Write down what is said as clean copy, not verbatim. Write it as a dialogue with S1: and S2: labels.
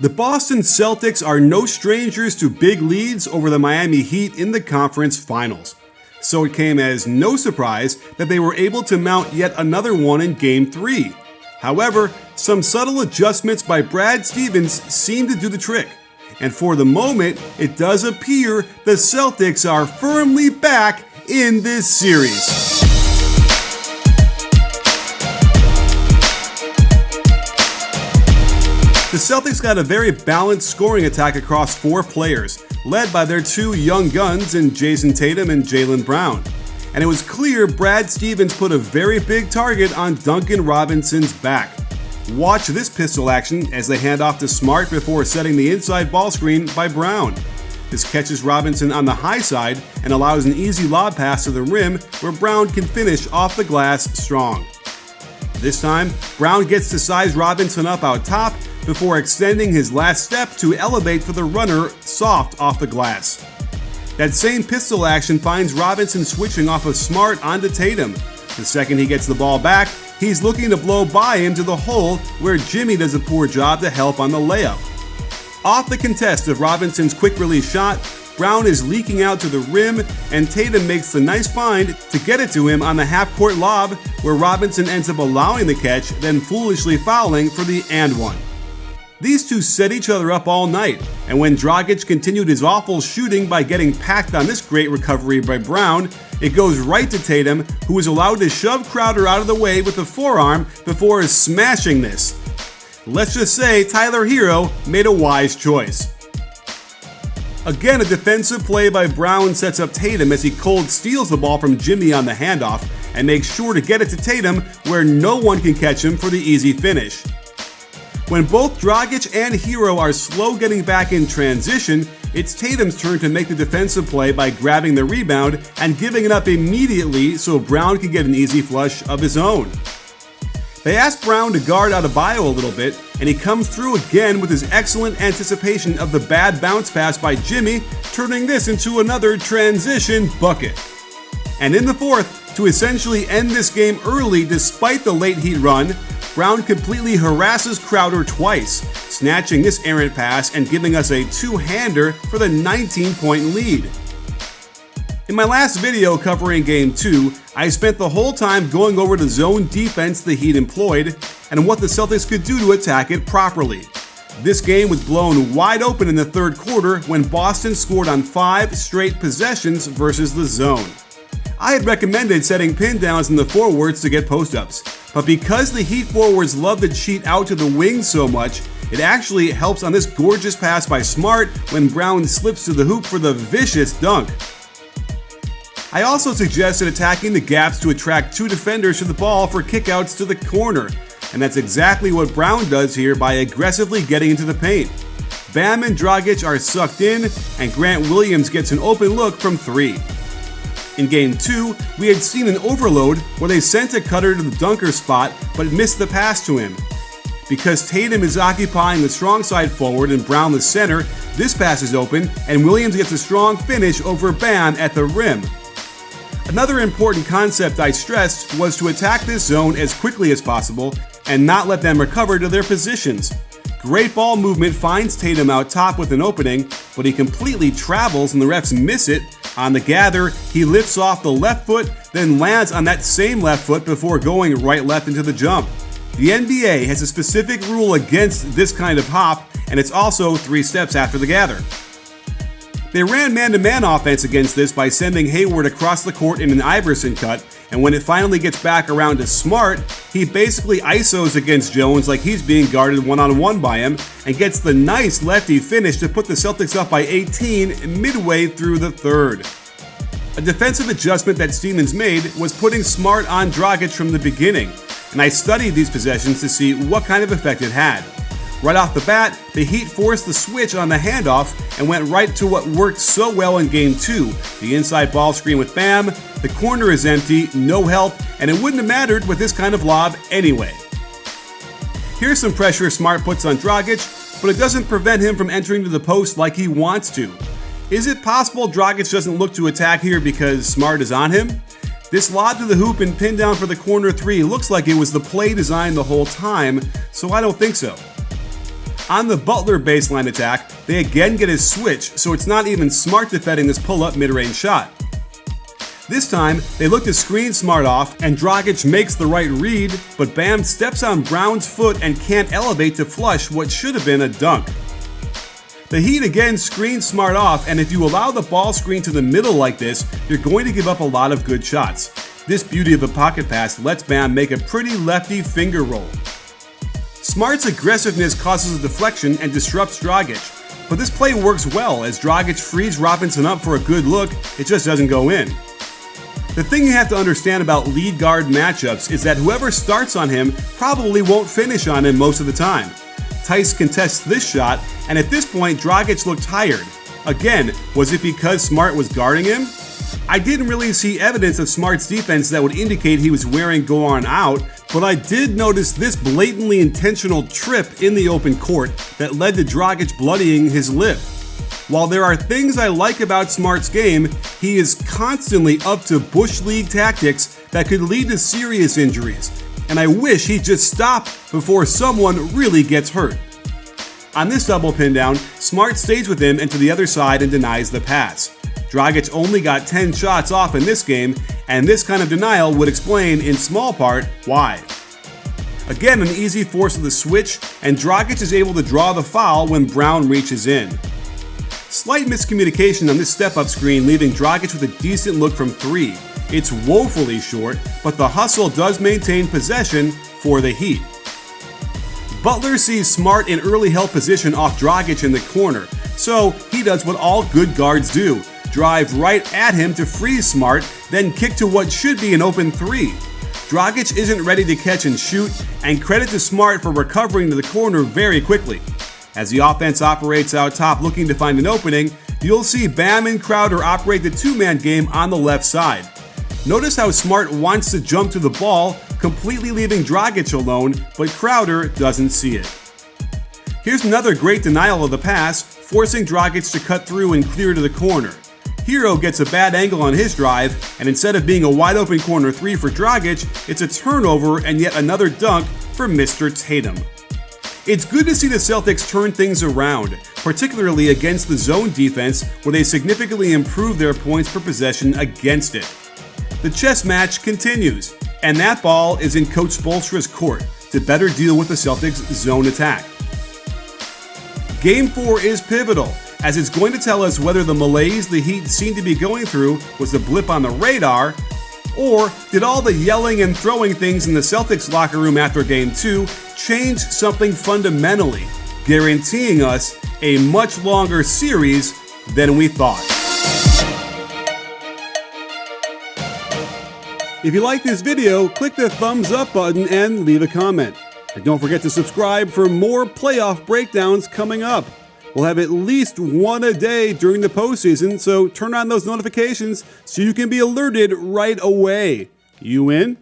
S1: The Boston Celtics are no strangers to big leads over the Miami Heat in the conference finals. So it came as no surprise that they were able to mount yet another one in Game 3. However, some subtle adjustments by Brad Stevens seemed to do the trick. And for the moment, it does appear the Celtics are firmly back in this series. The Celtics got a very balanced scoring attack across 4 players, led by their 2 young guns in Jason Tatum and Jaylen Brown. And it was clear Brad Stevens put a very big target on Duncan Robinson's back. Watch this pistol action as they hand off to Smart before setting the inside ball screen by Brown. This catches Robinson on the high side and allows an easy lob pass to the rim where Brown can finish off the glass strong. This time, Brown gets to size Robinson up out top before extending his last step to elevate for the runner soft off the glass. That same pistol action finds Robinson switching off of Smart onto Tatum. The second he gets the ball back, he's looking to blow by him to the hole where Jimmy does a poor job to help on the layup. Off the contest of Robinson's quick release shot, Brown is leaking out to the rim, and Tatum makes the nice find to get it to him on the half-court lob, where Robinson ends up allowing the catch, then foolishly fouling for the and one. These two set each other up all night, and when Dragic continued his awful shooting by getting packed on this great recovery by Brown, it goes right to Tatum, who is allowed to shove Crowder out of the way with the forearm before smashing this. Let's just say Tyler Hero made a wise choice. Again, a defensive play by Brown sets up Tatum as he cold steals the ball from Jimmy on the handoff and makes sure to get it to Tatum where no one can catch him for the easy finish. When both Dragic and Hero are slow getting back in transition, it's Tatum's turn to make the defensive play by grabbing the rebound and giving it up immediately so Brown can get an easy flush of his own. They ask Brown to guard Adebayo a little bit, and he comes through again with his excellent anticipation of the bad bounce pass by Jimmy, turning this into another transition bucket. And in the fourth, to essentially end this game early despite the late Heat run, Brown completely harasses Crowder twice, snatching this errant pass and giving us a two-hander for the 19-point lead. In my last video covering Game 2, I spent the whole time going over the zone defense the Heat employed and what the Celtics could do to attack it properly. This game was blown wide open in the third quarter when Boston scored on 5 straight possessions versus the zone. I had recommended setting pin downs in the forwards to get post-ups, but because the Heat forwards love to cheat out to the wings so much, it actually helps on this gorgeous pass by Smart when Brown slips to the hoop for the vicious dunk. I also suggested attacking the gaps to attract 2 defenders to the ball for kickouts to the corner, and that's exactly what Brown does here by aggressively getting into the paint. Bam and Dragic are sucked in, and Grant Williams gets an open look from 3. In Game 2, we had seen an overload where they sent a cutter to the dunker spot but missed the pass to him. Because Tatum is occupying the strong side forward and Brown the center, this pass is open and Williams gets a strong finish over Bam at the rim. Another important concept I stressed was to attack this zone as quickly as possible and not let them recover to their positions. Great ball movement finds Tatum out top with an opening, but he completely travels and the refs miss it. On the gather, he lifts off the left foot, then lands on that same left foot before going right-left into the jump. The NBA has a specific rule against this kind of hop, and it's also 3 steps after the gather. They ran man-to-man offense against this by sending Hayward across the court in an Iverson cut, and when it finally gets back around to Smart, he basically ISOs against Jones like he's being guarded one-on-one by him, and gets the nice lefty finish to put the Celtics up by 18 midway through the third. A defensive adjustment that Stevens made was putting Smart on Dragic from the beginning, and I studied these possessions to see what kind of effect it had. Right off the bat, the Heat forced the switch on the handoff and went right to what worked so well in Game 2, the inside ball screen with Bam. The corner is empty, no help, and it wouldn't have mattered with this kind of lob anyway. Here's some pressure Smart puts on Dragic, but it doesn't prevent him from entering to the post like he wants to. Is it possible Dragic doesn't look to attack here because Smart is on him? This lob to the hoop and pin down for the corner 3 looks like it was the play design the whole time, so I don't think so. On the Butler baseline attack, they again get his switch, so it's not even Smart defending this pull-up mid-range shot. This time, they look to screen Smart off, and Dragic makes the right read, but Bam steps on Brown's foot and can't elevate to flush what should have been a dunk. The Heat again screen Smart off, and if you allow the ball screen to the middle like this, you're going to give up a lot of good shots. This beauty of a pocket pass lets Bam make a pretty lefty finger roll. Smart's aggressiveness causes a deflection and disrupts Dragic, but this play works well as Dragic frees Robinson up for a good look, it just doesn't go in. The thing you have to understand about lead guard matchups is that whoever starts on him probably won't finish on him most of the time. Tice contests this shot, and at this point Dragic looked tired. Again, was it because Smart was guarding him? I didn't really see evidence of Smart's defense that would indicate he was wearing go on out, but I did notice this blatantly intentional trip in the open court that led to Dragic bloodying his lip. While there are things I like about Smart's game, he is constantly up to Bush League tactics that could lead to serious injuries, and I wish he'd just stop before someone really gets hurt. On this double pin down, Smart stays with him and to the other side and denies the pass. Dragic only got 10 shots off in this game, and this kind of denial would explain, in small part, why. Again, an easy force of the switch, and Dragic is able to draw the foul when Brown reaches in. Slight miscommunication on this step-up screen, leaving Dragic with a decent look from 3. It's woefully short, but the hustle does maintain possession for the Heat. Butler sees Smart in early help position off Dragic in the corner, so he does what all good guards do. Drive right at him to freeze Smart, then kick to what should be an open 3. Dragic isn't ready to catch and shoot, and credit to Smart for recovering to the corner very quickly. As the offense operates out top looking to find an opening, you'll see Bam and Crowder operate the two-man game on the left side. Notice how Smart wants to jump to the ball, completely leaving Dragic alone, but Crowder doesn't see it. Here's another great denial of the pass, forcing Dragic to cut through and clear to the corner. Hero gets a bad angle on his drive, and instead of being a wide open corner 3 for Dragic, it's a turnover and yet another dunk for Mr. Tatum. It's good to see the Celtics turn things around, particularly against the zone defense where they significantly improve their points per possession against it. The chess match continues, and that ball is in Coach Spoelstra's court to better deal with the Celtics' zone attack. Game 4 is pivotal, as it's going to tell us whether the malaise the Heat seemed to be going through was a blip on the radar, or did all the yelling and throwing things in the Celtics locker room after Game 2 change something fundamentally, guaranteeing us a much longer series than we thought. If you like this video, click the thumbs up button and leave a comment. And don't forget to subscribe for more playoff breakdowns coming up. We'll have at least one a day during the postseason, so turn on those notifications so you can be alerted right away. You in?